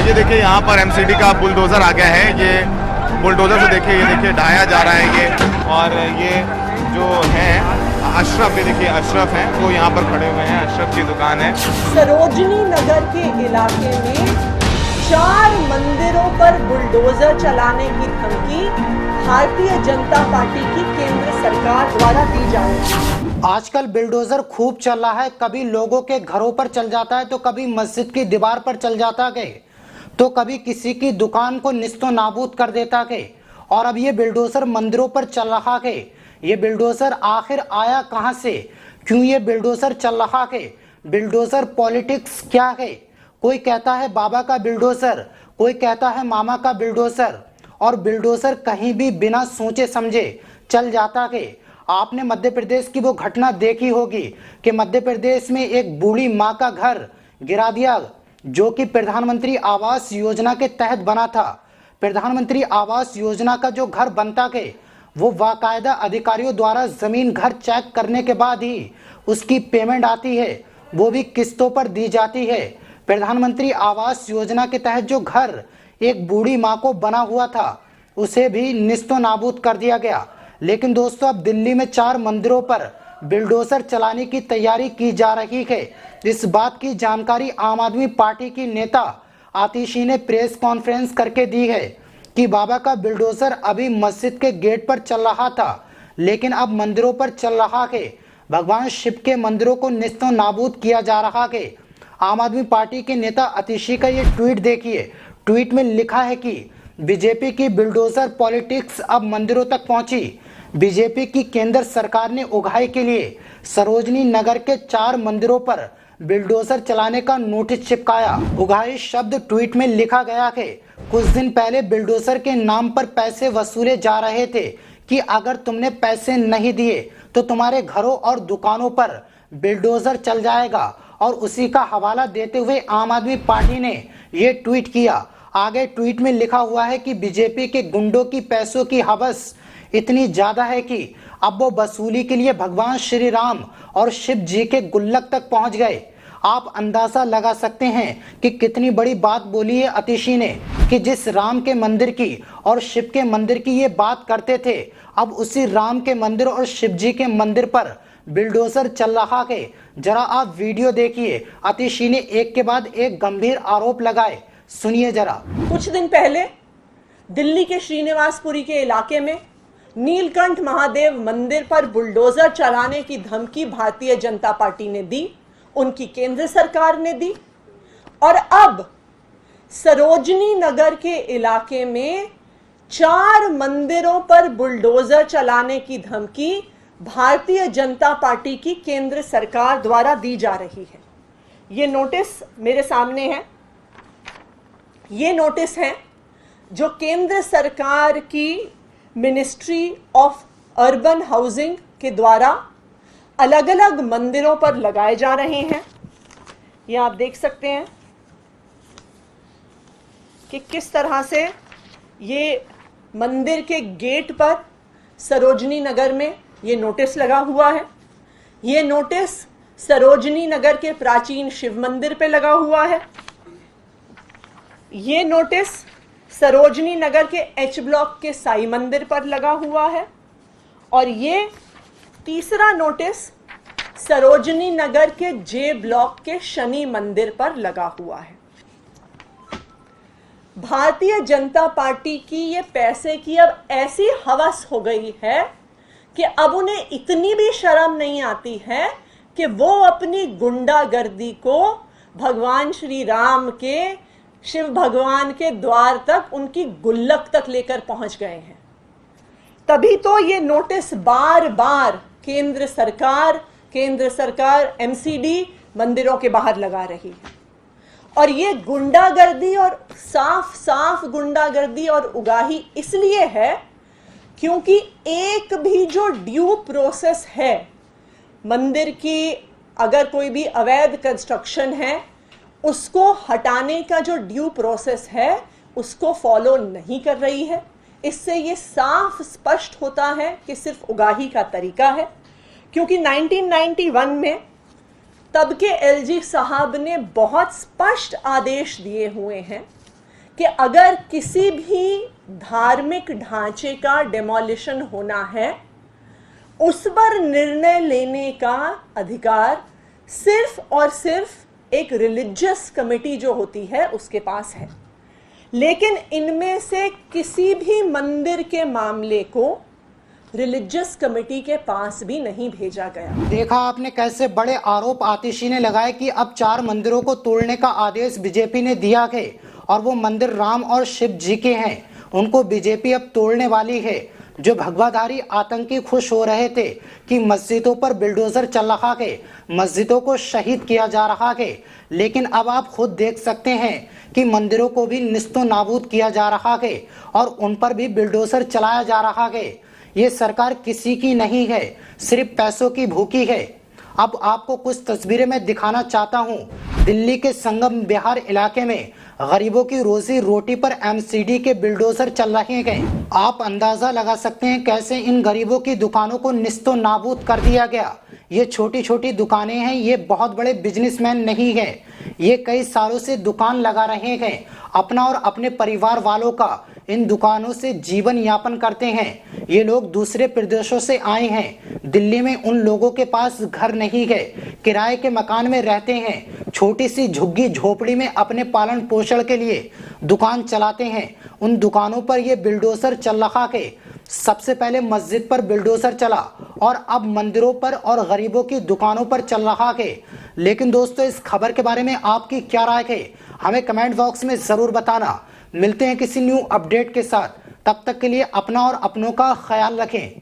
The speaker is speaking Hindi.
ये देखिए यहाँ पर एमसीडी का बुलडोज़र आ गया है। ये बुलडोज़र से देखिए, ये देखिए ढाया जा रहा है ये। और ये जो है अशरफ, ये देखिए अशरफ हैं, वो यहाँ पर खड़े हुए हैं। अशरफ की दुकान है। सरोजनी नगर के इलाके में 4 मंदिरों पर बुलडोजर चलाने की धमकी भारतीय जनता पार्टी की केंद्र सरकार द्वारा दी जा रही है। आजकल बुलडोजर खूब चल रहा है। कभी लोगों के घरों पर चल जाता है, तो कभी मस्जिद की दीवार पर चल जाता है, तो कभी किसी की दुकान को निस्तो नाबूद कर देता है। और अब ये बुलडोजर मंदिरों पर चल रहा है। ये बुलडोजर आखिर आया कहां से? क्यों ये बुलडोजर चल रहा है? बुलडोजर पॉलिटिक्स क्या है? कोई कहता है बाबा का बुलडोजर, कोई कहता है मामा का बुलडोजर। और बुलडोजर कहीं भी बिना सोचे समझे चल जाता है। आपने मध्य प्रदेश की वो घटना देखी होगी कि मध्य प्रदेश में एक बूढ़ी माँ का घर गिरा दिया, जो कि प्रधानमंत्री आवास योजना के तहत बना था। प्रधानमंत्री आवास योजना का जो घर बनता है, वो बाकायदा अधिकारियों द्वारा जमीन घर चेक करने के बाद ही उसकी पेमेंट आती है, वो भी किस्तों पर दी जाती है। प्रधानमंत्री आवास योजना के तहत जो घर एक बूढ़ी माँ को बना हुआ था, उसे भी निस्तो नाबूद कर दिया गया। लेकिन दोस्तों, अब दिल्ली में 4 मंदिरों पर बुलडोजर चलाने की तैयारी की जा रही है। इस बात की जानकारी आम आदमी पार्टी की नेता आतिशी ने प्रेस कॉन्फ्रेंस करके दी है कि बाबा का बुलडोजर अभी मस्जिद के गेट पर चल रहा था, लेकिन अब मंदिरों पर चल रहा है। भगवान शिव के मंदिरों को निस्तो नाबूद किया जा रहा है। आम आदमी पार्टी के नेता आतिशी का ये ट्वीट देखिए। ट्वीट में लिखा है कि बीजेपी की बुलडोजर पॉलिटिक्स अब मंदिरों तक पहुंची। बीजेपी की केंद्र सरकार ने उगाही के लिए सरोजनी नगर के 4 मंदिरों पर बुलडोजर चलाने का नोटिस चिपकाया। उगाही शब्द ट्वीट में लिखा गया है। कुछ दिन पहले बुलडोजर के नाम पर पैसे वसूले जा रहे थे कि अगर तुमने पैसे नहीं दिए तो तुम्हारे घरों और दुकानों पर बुलडोजर चल जाएगा। और उसी का हवाला देते हुए आम आदमी पार्टी ने ये ट्वीट किया। आगे ट्वीट में लिखा हुआ है कि बीजेपी के गुंडों की पैसों की हवस इतनी ज्यादा है कि अब वो वसूली के लिए भगवान श्री राम और शिव जी के गुल्लक तक पहुंच गए। आप अंदाजा लगा सकते हैं कि कितनी बड़ी बात बोली है आतिशी ने, कि जिस राम के मंदिर की और शिव के मंदिर की ये बात करते थे, अब उसी राम के मंदिर और शिव जी के मंदिर पर बुलडोजर चल रहा है। जरा आप वीडियो देखिए। आतिशी ने एक के बाद एक गंभीर आरोप लगाए, सुनिए जरा। कुछ दिन पहले दिल्ली के श्रीनिवासपुरी के इलाके में नीलकंठ महादेव मंदिर पर बुलडोजर चलाने की धमकी भारतीय जनता पार्टी ने दी, उनकी केंद्र सरकार ने दी। और अब सरोजनी नगर के इलाके में 4 मंदिरों पर बुलडोजर चलाने की धमकी भारतीय जनता पार्टी की केंद्र सरकार द्वारा दी जा रही है। ये नोटिस मेरे सामने है। ये नोटिस है जो केंद्र सरकार की मिनिस्ट्री ऑफ अर्बन हाउसिंग के द्वारा अलग अलग मंदिरों पर लगाए जा रहे हैं। ये आप देख सकते हैं कि किस तरह से ये मंदिर के गेट पर सरोजनी नगर में ये नोटिस लगा हुआ है। ये नोटिस सरोजनी नगर के प्राचीन शिव मंदिर पे लगा हुआ है। ये नोटिस सरोजनी नगर के एच ब्लॉक के साई मंदिर पर लगा हुआ है। और ये तीसरा नोटिस सरोजनी नगर के जे ब्लॉक के शनि मंदिर पर लगा हुआ है। भारतीय जनता पार्टी की ये पैसे की अब ऐसी हवस हो गई है कि अब उन्हें इतनी भी शर्म नहीं आती है कि वो अपनी गुंडागर्दी को भगवान श्री राम के, शिव भगवान के द्वार तक, उनकी गुल्लक तक लेकर पहुंच गए हैं। तभी तो ये नोटिस बार बार केंद्र सरकार एमसीडी मंदिरों के बाहर लगा रही है। और ये गुंडागर्दी और साफ गुंडागर्दी और उगाही इसलिए है क्योंकि एक भी जो ड्यू प्रोसेस है मंदिर की, अगर कोई भी अवैध कंस्ट्रक्शन है उसको हटाने का जो ड्यू प्रोसेस है उसको फॉलो नहीं कर रही है। इससे ये साफ स्पष्ट होता है कि सिर्फ उगाही का तरीका है। क्योंकि 1991 में तब के एलजी साहब ने बहुत स्पष्ट आदेश दिए हुए हैं कि अगर किसी भी धार्मिक ढांचे का डेमोलिशन होना है, उस पर निर्णय लेने का अधिकार सिर्फ और सिर्फ एक रिलीजियस कमेटी जो होती है उसके पास है। लेकिन इनमें से किसी भी मंदिर के मामले को रिलीजियस कमेटी के पास भी नहीं भेजा गया। देखा आपने कैसे बड़े आरोप आतिशी ने लगाए कि अब 4 मंदिरों को तोड़ने का आदेश बीजेपी ने दिया है और वो मंदिर राम और शिव जी के हैं, उनको बीजेपी अब तोड़ने वाली है। जो भगवाधारी आतंकी खुश हो रहे थे कि मस्जिदों पर बिल्डोजर चल रहा है, मस्जिदों को शहीद किया जा रहा है, लेकिन अब आप खुद देख सकते हैं कि मंदिरों को भी निस्तो नाबूद किया जा रहा है और उन पर भी बिल्डोजर चलाया जा रहा है। ये सरकार किसी की नहीं है, सिर्फ पैसों की भूखी है। अब आपको कुछ तस्वीरें मैं दिखाना चाहता हूँ। दिल्ली के संगम विहार इलाके में गरीबों की रोजी रोटी पर एमसीडी के बिल्डोजर चल रहे हैं। आप अंदाजा लगा सकते हैं कैसे इन गरीबों की दुकानों को निस्तो नाबूद कर दिया गया। ये छोटी छोटी दुकानें हैं, ये बहुत बड़े बिजनेसमैन नहीं है। ये कई सालों से दुकान लगा रहे हैं, अपना और अपने परिवार वालों का इन दुकानों से जीवन यापन करते हैं। ये लोग दूसरे प्रदेशों से आए हैं। दिल्ली में उन लोगों के पास घर नहीं है, किराए के मकान में रहते हैं, छोटी सी झुग्गी झोपड़ी में अपने पालन पोषण के लिए दुकान चलाते हैं। उन दुकानों पर ये बिल्डोजर चल रहा है। सबसे पहले मस्जिद पर बिल्डोजर चला और अब मंदिरों पर और गरीबों की दुकानों पर चल रहा है। लेकिन दोस्तों, इस खबर के बारे में आपकी क्या राय है, हमें कमेंट बॉक्स में जरूर बताना। मिलते हैं किसी न्यू अपडेट के साथ, तब तक के लिए अपना और अपनों का ख्याल रखें।